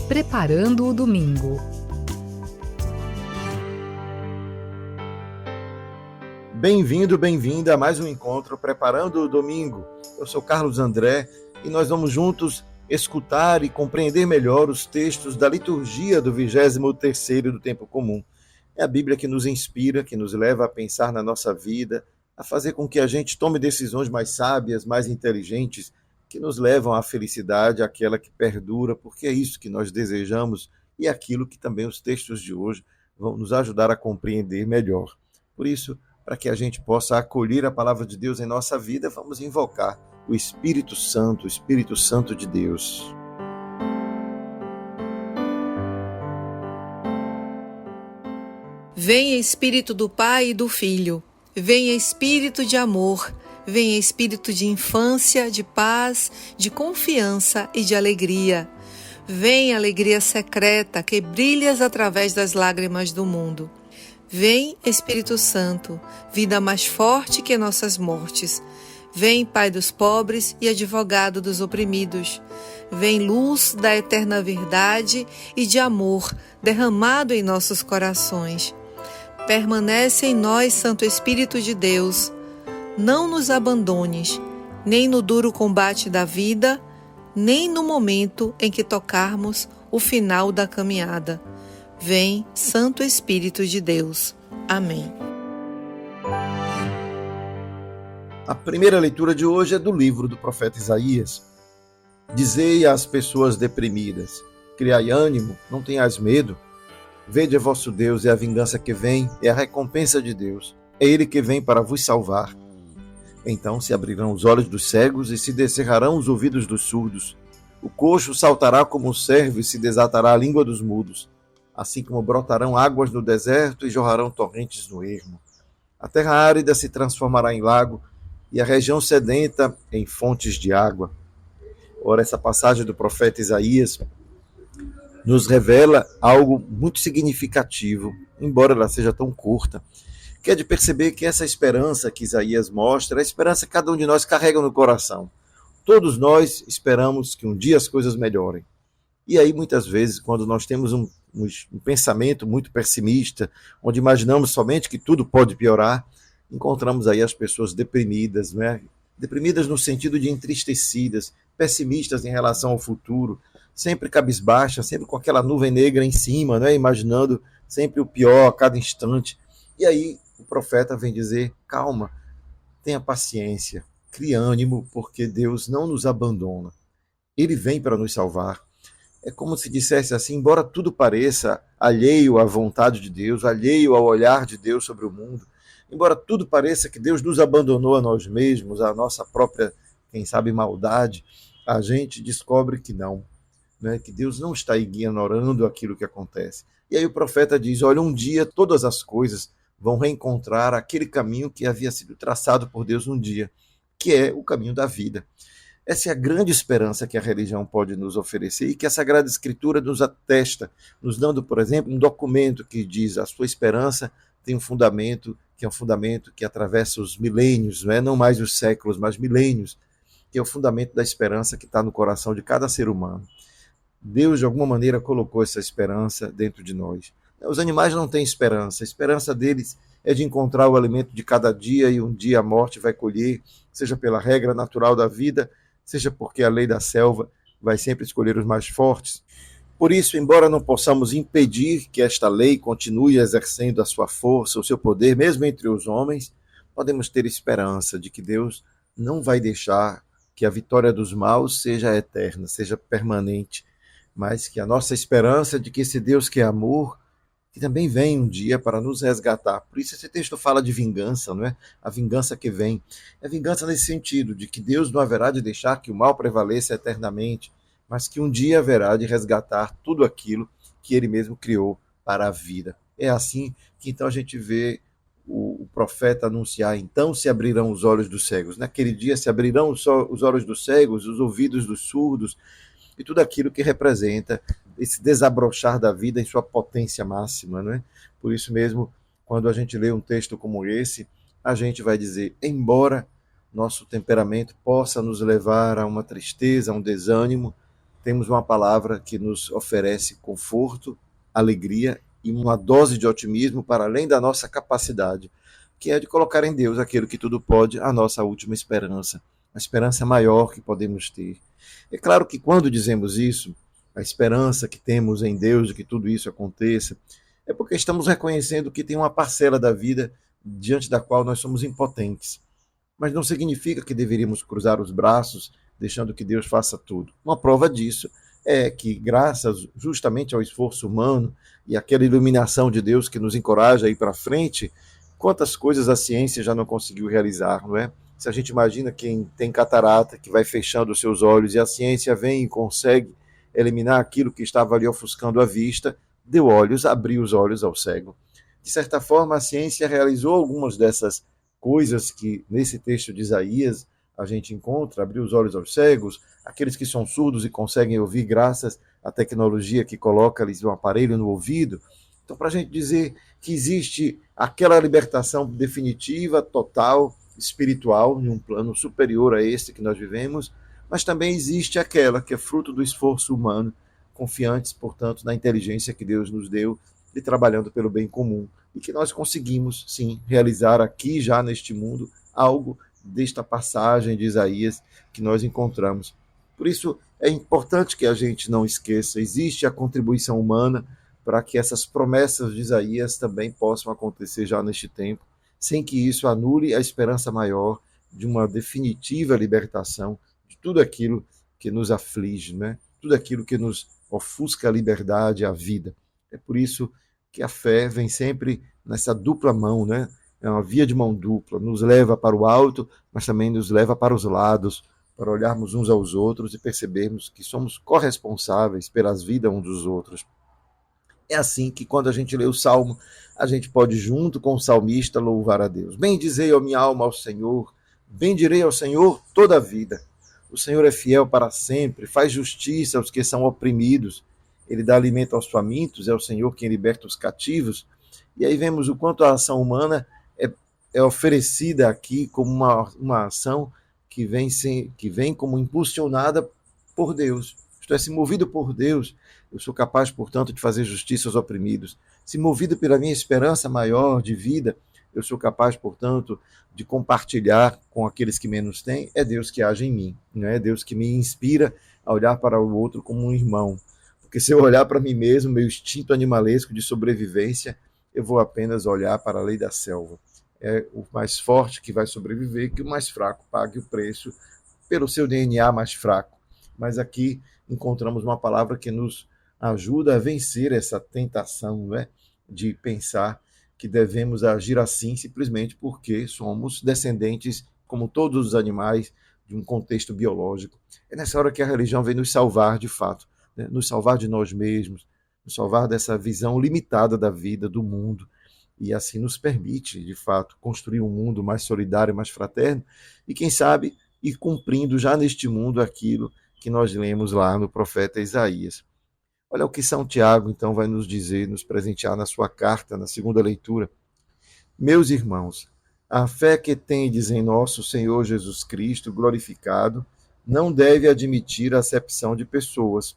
Preparando o Domingo. Bem-vindo, bem-vinda a mais um encontro Preparando o Domingo. Eu sou Carlos André e nós vamos juntos escutar e compreender melhor os textos da liturgia do 23º do Tempo Comum. É a Bíblia que nos inspira, que nos leva a pensar na nossa vida, a fazer com que a gente tome decisões mais sábias, mais inteligentes, que nos levam à felicidade, aquela que perdura, porque é isso que nós desejamos e é aquilo que também os textos de hoje vão nos ajudar a compreender melhor. Por isso, para que a gente possa acolher a palavra de Deus em nossa vida, vamos invocar o Espírito Santo de Deus. Venha Espírito do Pai e do Filho, venha Espírito de amor, venha Espírito de infância, de paz, de confiança e de alegria. Vem alegria secreta que brilhas através das lágrimas do mundo. Vem, Espírito Santo, vida mais forte que nossas mortes. Vem, Pai dos pobres e advogado dos oprimidos. Vem, luz da eterna verdade e de amor derramado em nossos corações. Permanece em nós, Santo Espírito de Deus. Não nos abandones, nem no duro combate da vida, nem no momento em que tocarmos o final da caminhada. Vem, Santo Espírito de Deus. Amém. A primeira leitura de hoje é do livro do profeta Isaías. Dizei às pessoas deprimidas: criai ânimo, não tenhais medo. Vede, é vosso Deus, é a vingança que vem, é a recompensa de Deus. É Ele que vem para vos salvar. Então se abrirão os olhos dos cegos e se descerrarão os ouvidos dos surdos. O coxo saltará como um cervo e se desatará a língua dos mudos. Assim como brotarão águas no deserto e jorrarão torrentes no ermo. A terra árida se transformará em lago e a região sedenta em fontes de água. Ora, essa passagem do profeta Isaías nos revela algo muito significativo, embora ela seja tão curta, que é de perceber que essa esperança que Isaías mostra é a esperança que cada um de nós carrega no coração. Todos nós esperamos que um dia as coisas melhorem. E aí, muitas vezes, quando nós temos um pensamento muito pessimista, onde imaginamos somente que tudo pode piorar, encontramos aí as pessoas deprimidas, né? Deprimidas no sentido de entristecidas, pessimistas em relação ao futuro, sempre cabisbaixas, sempre com aquela nuvem negra em cima, né? Imaginando sempre o pior a cada instante. E aí o profeta vem dizer: calma, tenha paciência, crie ânimo, porque Deus não nos abandona. Ele vem para nos salvar. É como se dissesse assim: embora tudo pareça alheio à vontade de Deus, alheio ao olhar de Deus sobre o mundo, embora tudo pareça que Deus nos abandonou a nós mesmos, a nossa própria, quem sabe, maldade, a gente descobre que não, né? Que Deus não está ignorando aquilo que acontece. E aí o profeta diz: olha, um dia todas as coisas vão reencontrar aquele caminho que havia sido traçado por Deus um dia, que é o caminho da vida. Essa é a grande esperança que a religião pode nos oferecer e que a Sagrada Escritura nos atesta, nos dando, por exemplo, um documento que diz: a sua esperança tem um fundamento, que é um fundamento que atravessa os milênios, não mais os séculos, mas milênios, que é o fundamento da esperança que está no coração de cada ser humano. Deus, de alguma maneira, colocou essa esperança dentro de nós. Os animais não têm esperança. A esperança deles é de encontrar o alimento de cada dia e um dia a morte vai colher, seja pela regra natural da vida, seja porque a lei da selva vai sempre escolher os mais fortes. Por isso, embora não possamos impedir que esta lei continue exercendo a sua força, o seu poder, mesmo entre os homens, podemos ter esperança de que Deus não vai deixar que a vitória dos maus seja eterna, seja permanente, mas que a nossa esperança de que esse Deus que é amor, que também vem um dia para nos resgatar. Por isso esse texto fala de vingança, não é? A vingança que vem. É vingança nesse sentido, de que Deus não haverá de deixar que o mal prevaleça eternamente, mas que um dia haverá de resgatar tudo aquilo que ele mesmo criou para a vida. É assim que então a gente vê o profeta anunciar: então se abrirão os olhos dos cegos. Naquele dia se abrirão os olhos dos cegos, os ouvidos dos surdos, e tudo aquilo que representa esse desabrochar da vida em sua potência máxima, não é? Por isso mesmo, quando a gente lê um texto como esse, a gente vai dizer: embora nosso temperamento possa nos levar a uma tristeza, a um desânimo, temos uma palavra que nos oferece conforto, alegria e uma dose de otimismo para além da nossa capacidade, que é de colocar em Deus aquilo que tudo pode, a nossa última esperança, a esperança maior que podemos ter. É claro que quando dizemos isso, a esperança que temos em Deus de que tudo isso aconteça, é porque estamos reconhecendo que tem uma parcela da vida diante da qual nós somos impotentes. Mas não significa que deveríamos cruzar os braços deixando que Deus faça tudo. Uma prova disso é que, graças justamente ao esforço humano e àquela iluminação de Deus que nos encoraja a ir para frente, quantas coisas a ciência já não conseguiu realizar, não é? Se a gente imagina quem tem catarata, que vai fechando os seus olhos e a ciência vem e consegue eliminar aquilo que estava ali ofuscando a vista, deu olhos, abriu os olhos ao cego. De certa forma, a ciência realizou algumas dessas coisas que nesse texto de Isaías a gente encontra, abriu os olhos aos cegos, aqueles que são surdos e conseguem ouvir graças à tecnologia que coloca-lhes um aparelho no ouvido. Então, para a gente dizer que existe aquela libertação definitiva, total, espiritual, em um plano superior a este que nós vivemos, mas também existe aquela que é fruto do esforço humano, confiantes, portanto, na inteligência que Deus nos deu e trabalhando pelo bem comum, e que nós conseguimos, sim, realizar aqui já neste mundo algo desta passagem de Isaías que nós encontramos. Por isso, é importante que a gente não esqueça, existe a contribuição humana para que essas promessas de Isaías também possam acontecer já neste tempo, sem que isso anule a esperança maior de uma definitiva libertação de tudo aquilo que nos aflige, né? Tudo aquilo que nos ofusca a liberdade, a vida. É por isso que a fé vem sempre nessa dupla mão, né? É uma via de mão dupla, nos leva para o alto, mas também nos leva para os lados, para olharmos uns aos outros e percebermos que somos corresponsáveis pelas vidas uns dos outros. É assim que quando a gente lê o Salmo, a gente pode, junto com o salmista, louvar a Deus. Bendizei, ó minha alma, ao Senhor, bendirei ao Senhor toda a vida. O Senhor é fiel para sempre, faz justiça aos que são oprimidos, ele dá alimento aos famintos, é o Senhor quem liberta os cativos. E aí vemos o quanto a ação humana é oferecida aqui como uma ação que vem como impulsionada por Deus. Isto é, se movido por Deus, eu sou capaz, portanto, de fazer justiça aos oprimidos. Se movido pela minha esperança maior de vida, eu sou capaz, portanto, de compartilhar com aqueles que menos têm. É Deus que age em mim, não é Deus que me inspira a olhar para o outro como um irmão. Porque se eu olhar para mim mesmo, meu instinto animalesco de sobrevivência, eu vou apenas olhar para a lei da selva. É o mais forte que vai sobreviver, que o mais fraco pague o preço pelo seu DNA mais fraco. Mas aqui encontramos uma palavra que nos ajuda a vencer essa tentação, né, de pensar que devemos agir assim simplesmente porque somos descendentes, como todos os animais, de um contexto biológico. É nessa hora que a religião vem nos salvar de fato, né, nos salvar de nós mesmos, nos salvar dessa visão limitada da vida, do mundo, e assim nos permite, de fato, construir um mundo mais solidário, mais fraterno, e quem sabe ir cumprindo já neste mundo aquilo que nós lemos lá no profeta Isaías. Olha o que São Tiago, então, vai nos dizer, nos presentear na sua carta, na segunda leitura. Meus irmãos, a fé que tendes em nosso Senhor Jesus Cristo, glorificado, não deve admitir a acepção de pessoas.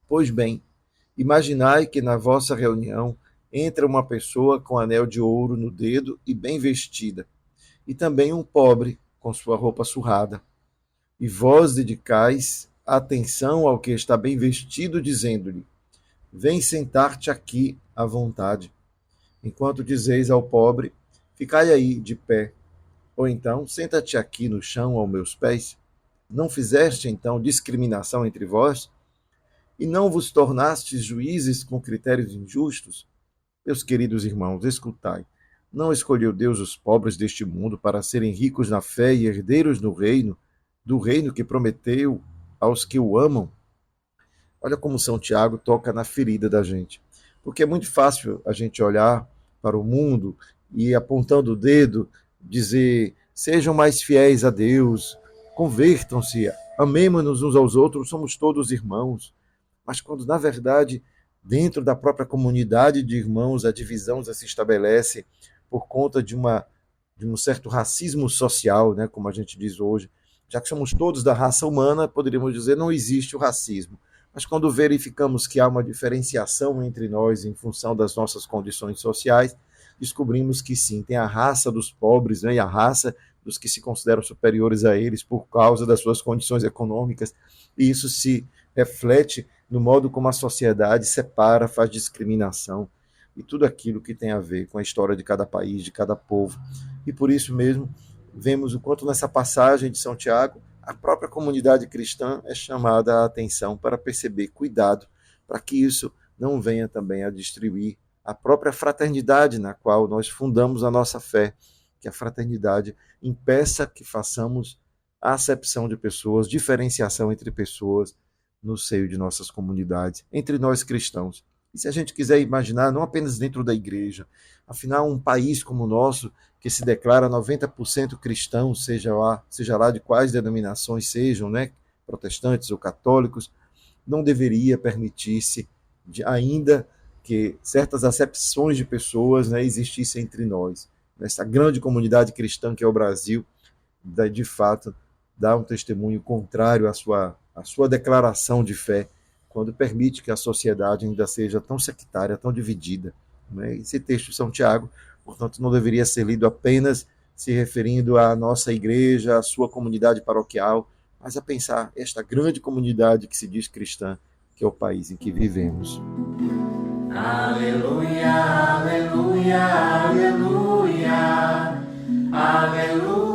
Pois bem, imaginai que na vossa reunião entra uma pessoa com anel de ouro no dedo e bem vestida, e também um pobre com sua roupa surrada. E vós dedicais atenção ao que está bem vestido, dizendo-lhe: vem sentar-te aqui à vontade. Enquanto dizeis ao pobre: ficai aí de pé, ou então senta-te aqui no chão aos meus pés. Não fizeste então discriminação entre vós? E não vos tornastes juízes com critérios injustos? Meus queridos irmãos, escutai. Não escolheu Deus os pobres deste mundo para serem ricos na fé e herdeiros do reino que prometeu aos que o amam? Olha como São Tiago toca na ferida da gente. Porque é muito fácil a gente olhar para o mundo e, apontando o dedo, dizer: sejam mais fiéis a Deus, convertam-se, amemos-nos uns aos outros, somos todos irmãos. Mas quando, na verdade, dentro da própria comunidade de irmãos, a divisão já se estabelece por conta de um certo racismo social, né, como a gente diz hoje, já que somos todos da raça humana, poderíamos dizer, não existe o racismo. Mas quando verificamos que há uma diferenciação entre nós em função das nossas condições sociais, descobrimos que sim, tem a raça dos pobres, né, e a raça dos que se consideram superiores a eles por causa das suas condições econômicas, e isso se reflete no modo como a sociedade separa, faz discriminação, e tudo aquilo que tem a ver com a história de cada país, de cada povo. E por isso mesmo, vemos o quanto nessa passagem de São Tiago, a própria comunidade cristã é chamada a atenção para perceber, cuidado, para que isso não venha também a destruir a própria fraternidade na qual nós fundamos a nossa fé, que a fraternidade impeça que façamos a acepção de pessoas, diferenciação entre pessoas no seio de nossas comunidades, entre nós cristãos. E se a gente quiser imaginar, não apenas dentro da igreja, afinal, um país como o nosso, que se declara 90% cristão, seja lá de quais denominações sejam, né, protestantes ou católicos, não deveria permitir-se, ainda que certas acepções de pessoas, né, existissem entre nós. Nessa grande comunidade cristã que é o Brasil, de fato, dá um testemunho contrário à sua declaração de fé, quando permite que a sociedade ainda seja tão sectária, tão dividida. Né? Esse texto de São Tiago, portanto, não deveria ser lido apenas se referindo à nossa igreja, à sua comunidade paroquial, mas a pensar esta grande comunidade que se diz cristã, que é o país em que vivemos. Aleluia, aleluia, aleluia, aleluia,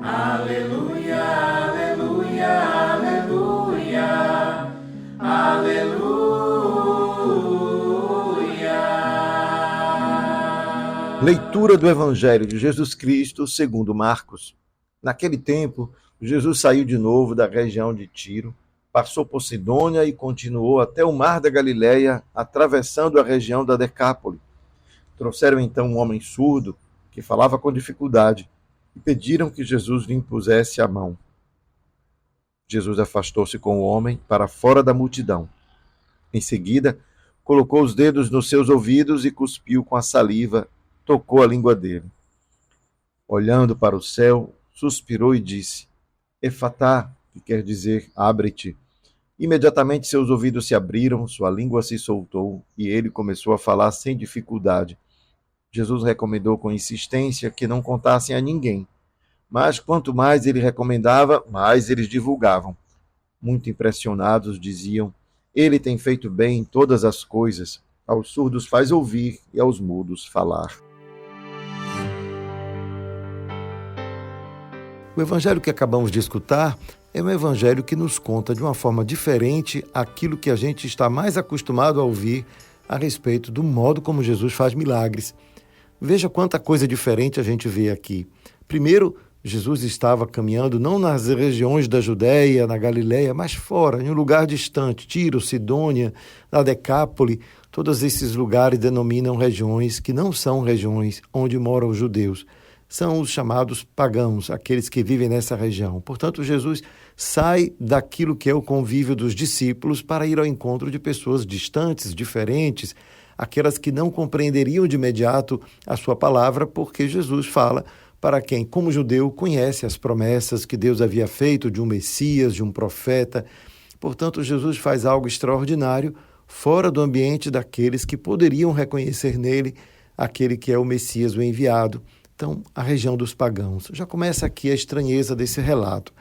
aleluia, aleluia, aleluia, aleluia. Leitura do Evangelho de Jesus Cristo segundo Marcos. Naquele tempo, Jesus saiu de novo da região de Tiro, passou por Sidônia e continuou até o mar da Galileia, atravessando a região da Decápole. Trouxeram então um homem surdo, que falava com dificuldade, e pediram que Jesus lhe impusesse a mão. Jesus afastou-se com o homem para fora da multidão. Em seguida, colocou os dedos nos seus ouvidos e cuspiu com a saliva, tocou a língua dele. Olhando para o céu, suspirou e disse: Efatá, que quer dizer, abre-te. Imediatamente seus ouvidos se abriram, sua língua se soltou e ele começou a falar sem dificuldade. Jesus recomendou com insistência que não contassem a ninguém, mas quanto mais ele recomendava, mais eles divulgavam. Muito impressionados, diziam: Ele tem feito bem em todas as coisas, aos surdos faz ouvir e aos mudos falar. O evangelho que acabamos de escutar é um evangelho que nos conta de uma forma diferente aquilo que a gente está mais acostumado a ouvir a respeito do modo como Jesus faz milagres. Veja quanta coisa diferente a gente vê aqui. Primeiro, Jesus estava caminhando não nas regiões da Judéia, na Galileia, mas fora, em um lugar distante, Tiro, Sidônia, na Decápole. Todos esses lugares denominam regiões que não são regiões onde moram os judeus. São os chamados pagãos, aqueles que vivem nessa região. Portanto, Jesus sai daquilo que é o convívio dos discípulos para ir ao encontro de pessoas distantes, diferentes, aquelas que não compreenderiam de imediato a sua palavra, porque Jesus fala para quem, como judeu, conhece as promessas que Deus havia feito de um Messias, de um profeta. Portanto, Jesus faz algo extraordinário fora do ambiente daqueles que poderiam reconhecer nele aquele que é o Messias, o enviado. Então, a região dos pagãos. Já começa aqui a estranheza desse relato.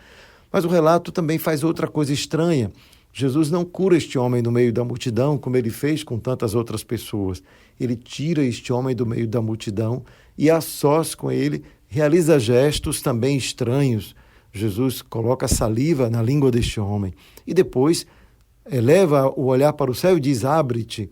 Mas o relato também faz outra coisa estranha. Jesus não cura este homem no meio da multidão, como ele fez com tantas outras pessoas. Ele tira este homem do meio da multidão e, a sós com ele, realiza gestos também estranhos. Jesus coloca saliva na língua deste homem e depois eleva o olhar para o céu e diz: abre-te.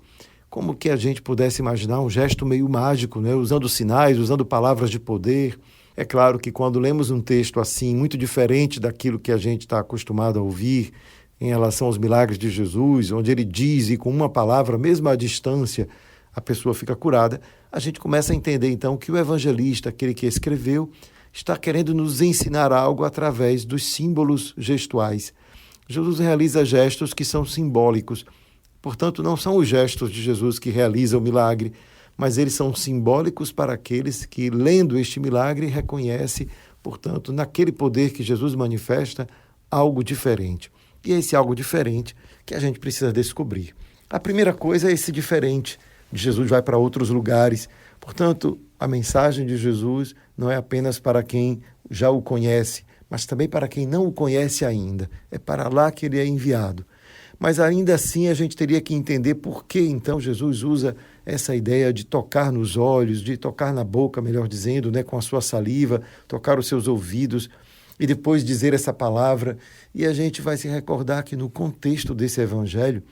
Como que a gente pudesse imaginar um gesto meio mágico, né? Usando sinais, usando palavras de poder. É claro que quando lemos um texto assim, muito diferente daquilo que a gente está acostumado a ouvir em relação aos milagres de Jesus, onde ele diz e com uma palavra, mesmo à distância, a pessoa fica curada, a gente começa a entender então que o evangelista, aquele que escreveu, está querendo nos ensinar algo através dos símbolos gestuais. Jesus realiza gestos que são simbólicos. Portanto, não são os gestos de Jesus que realizam o milagre, mas eles são simbólicos para aqueles que, lendo este milagre, reconhecem, portanto, naquele poder que Jesus manifesta, algo diferente. E é esse algo diferente que a gente precisa descobrir. A primeira coisa é esse diferente. Jesus vai para outros lugares. Portanto, a mensagem de Jesus não é apenas para quem já o conhece, mas também para quem não o conhece ainda. É para lá que ele é enviado. Mas ainda assim a gente teria que entender por que então Jesus usa essa ideia de tocar nos olhos, de tocar na boca, melhor dizendo, né, com a sua saliva, tocar os seus ouvidos e depois dizer essa palavra. E a gente vai se recordar que no contexto desse evangelho,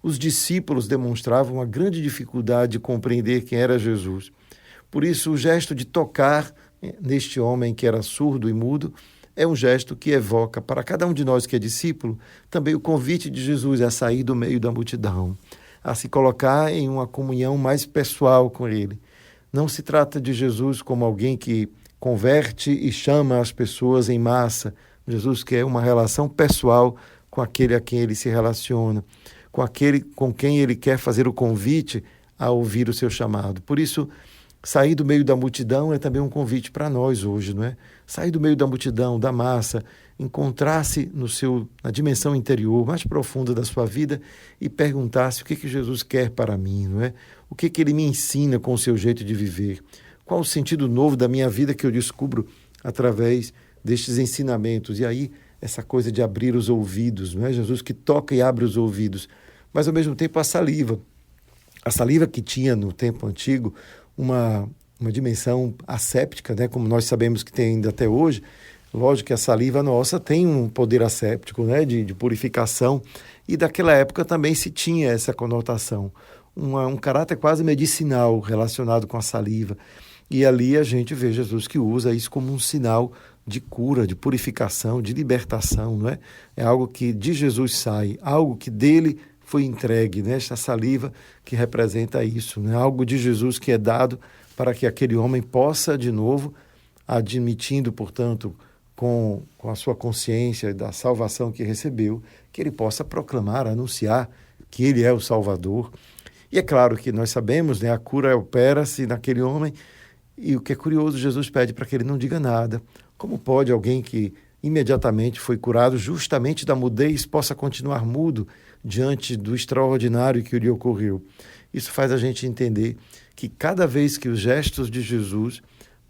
os discípulos demonstravam uma grande dificuldade de compreender quem era Jesus. Por isso, o gesto de tocar neste homem que era surdo e mudo é um gesto que evoca para cada um de nós que é discípulo também o convite de Jesus a sair do meio da multidão, a se colocar em uma comunhão mais pessoal com ele. Não se trata de Jesus como alguém que converte e chama as pessoas em massa. Jesus quer uma relação pessoal com aquele a quem ele se relaciona, com aquele com quem ele quer fazer o convite a ouvir o seu chamado. Por isso, sair do meio da multidão é também um convite para nós hoje, não é? Sair do meio da multidão, da massa, encontrar-se na dimensão interior, mais profunda da sua vida e perguntar-se o que Jesus quer para mim, não é? O que ele me ensina com o seu jeito de viver? Qual o sentido novo da minha vida que eu descubro através destes ensinamentos? E aí, essa coisa de abrir os ouvidos, não é? Jesus que toca e abre os ouvidos, mas ao mesmo tempo a saliva. A saliva que tinha no tempo antigo uma dimensão asséptica, né? Como nós sabemos que tem ainda até hoje. Lógico que a saliva nossa tem um poder asséptico, né? de purificação, e daquela época também se tinha essa conotação, um caráter quase medicinal relacionado com a saliva. E ali a gente vê Jesus que usa isso como um sinal de cura, de purificação, de libertação, não é? É algo que de Jesus sai, algo que dele foi entregue, né? Esta saliva que representa isso, né? Algo de Jesus que é dado para que aquele homem possa, de novo, admitindo, portanto, com a sua consciência da salvação que recebeu, que ele possa proclamar, anunciar que ele é o Salvador. E é claro que nós sabemos, né? A cura opera-se naquele homem, e o que é curioso, Jesus pede para que ele não diga nada. Como pode alguém que imediatamente foi curado justamente da mudez possa continuar mudo diante do extraordinário que lhe ocorreu? Isso faz a gente entender que cada vez que os gestos de Jesus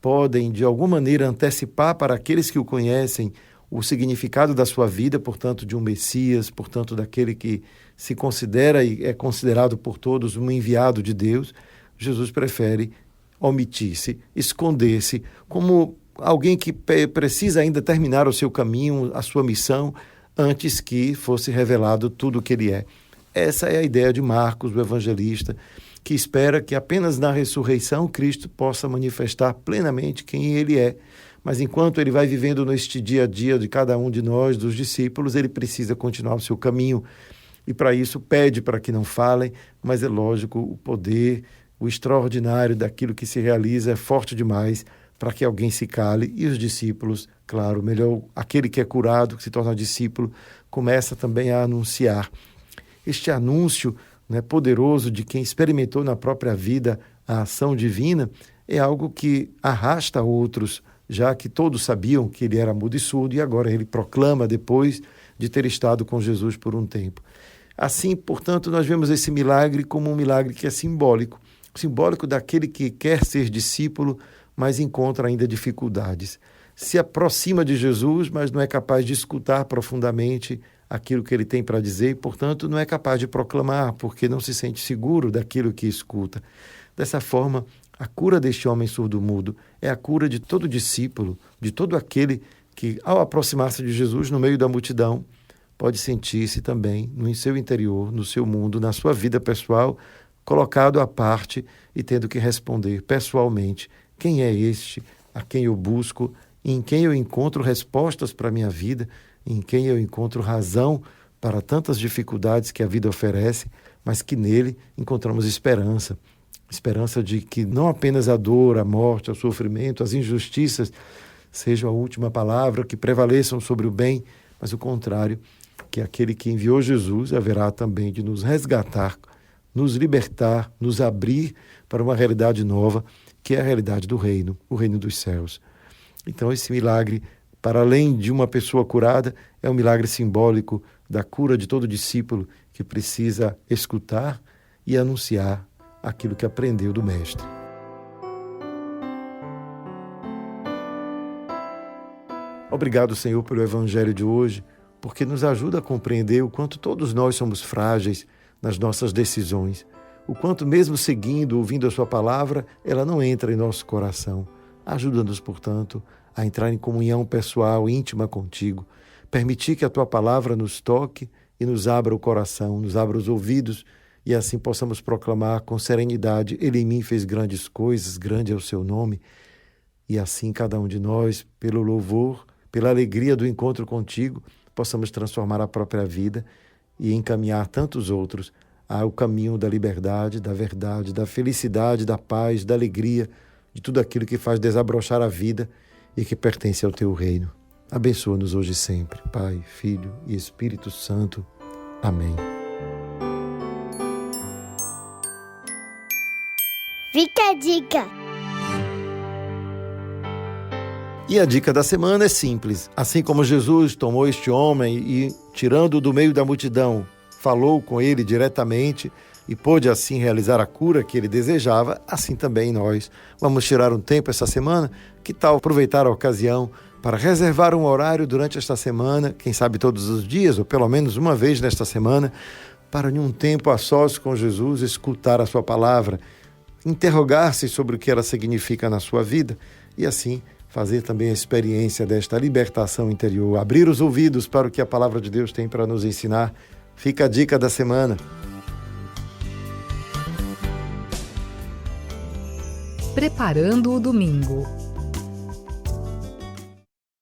podem, de alguma maneira, antecipar para aqueles que o conhecem o significado da sua vida, portanto, de um Messias, portanto, daquele que se considera e é considerado por todos um enviado de Deus, Jesus prefere omitir-se, esconder-se, como alguém que precisa ainda terminar o seu caminho, a sua missão, antes que fosse revelado tudo o que ele é. Essa é a ideia de Marcos, o evangelista, que espera que apenas na ressurreição Cristo possa manifestar plenamente quem ele é. Mas enquanto ele vai vivendo neste dia a dia de cada um de nós, dos discípulos, ele precisa continuar o seu caminho. E para isso pede para que não falem, mas é lógico, o poder, o extraordinário daquilo que se realiza é forte demais para que alguém se cale. E os discípulos, claro, melhor aquele que é curado, que se torna discípulo, começa também a anunciar. Este anúncio, né, poderoso de quem experimentou na própria vida a ação divina é algo que arrasta outros, já que todos sabiam que ele era mudo e surdo e agora ele proclama depois de ter estado com Jesus por um tempo. Assim, portanto, nós vemos esse milagre como um milagre que é simbólico daquele que quer ser discípulo, mas encontra ainda dificuldades. Se aproxima de Jesus, mas não é capaz de escutar profundamente aquilo que ele tem para dizer e, portanto, não é capaz de proclamar, porque não se sente seguro daquilo que escuta. Dessa forma, a cura deste homem surdo-mudo é a cura de todo discípulo, de todo aquele que, ao aproximar-se de Jesus no meio da multidão, pode sentir-se também no seu interior, no seu mundo, na sua vida pessoal, colocado à parte e tendo que responder pessoalmente quem é este, a quem eu busco, em quem eu encontro respostas para a minha vida, em quem eu encontro razão para tantas dificuldades que a vida oferece, mas que nele encontramos esperança. Esperança de que não apenas a dor, a morte, o sofrimento, as injustiças sejam a última palavra, que prevaleçam sobre o bem, mas o contrário, que aquele que enviou Jesus haverá também de nos resgatar nos libertar, nos abrir para uma realidade nova, que é a realidade do reino, o reino dos céus. Então esse milagre, para além de uma pessoa curada, é um milagre simbólico da cura de todo discípulo que precisa escutar e anunciar aquilo que aprendeu do Mestre. Obrigado, Senhor, pelo Evangelho de hoje, porque nos ajuda a compreender o quanto todos nós somos frágeis nas nossas decisões, o quanto mesmo seguindo, ouvindo a Sua palavra, ela não entra em nosso coração. Ajuda-nos, portanto, a entrar em comunhão pessoal, íntima contigo, permitir que a Tua palavra nos toque e nos abra o coração, nos abra os ouvidos, e assim possamos proclamar com serenidade: Ele em mim fez grandes coisas, grande é o Seu nome. E assim cada um de nós, pelo louvor, pela alegria do encontro contigo, possamos transformar a própria vida e encaminhar tantos outros ao caminho da liberdade, da verdade, da felicidade, da paz, da alegria, de tudo aquilo que faz desabrochar a vida e que pertence ao Teu reino. Abençoa-nos hoje e sempre, Pai, Filho e Espírito Santo. Amém. Fica a dica! E a dica da semana é simples. Assim como Jesus tomou este homem e, tirando-o do meio da multidão, falou com ele diretamente e pôde assim realizar a cura que ele desejava, assim também nós vamos tirar um tempo essa semana. Que tal aproveitar a ocasião para reservar um horário durante esta semana, quem sabe todos os dias, ou pelo menos uma vez nesta semana, para em um tempo a sós com Jesus escutar a Sua palavra, interrogar-se sobre o que ela significa na sua vida e assim fazer também a experiência desta libertação interior, abrir os ouvidos para o que a palavra de Deus tem para nos ensinar. Fica a dica da semana. Preparando o domingo.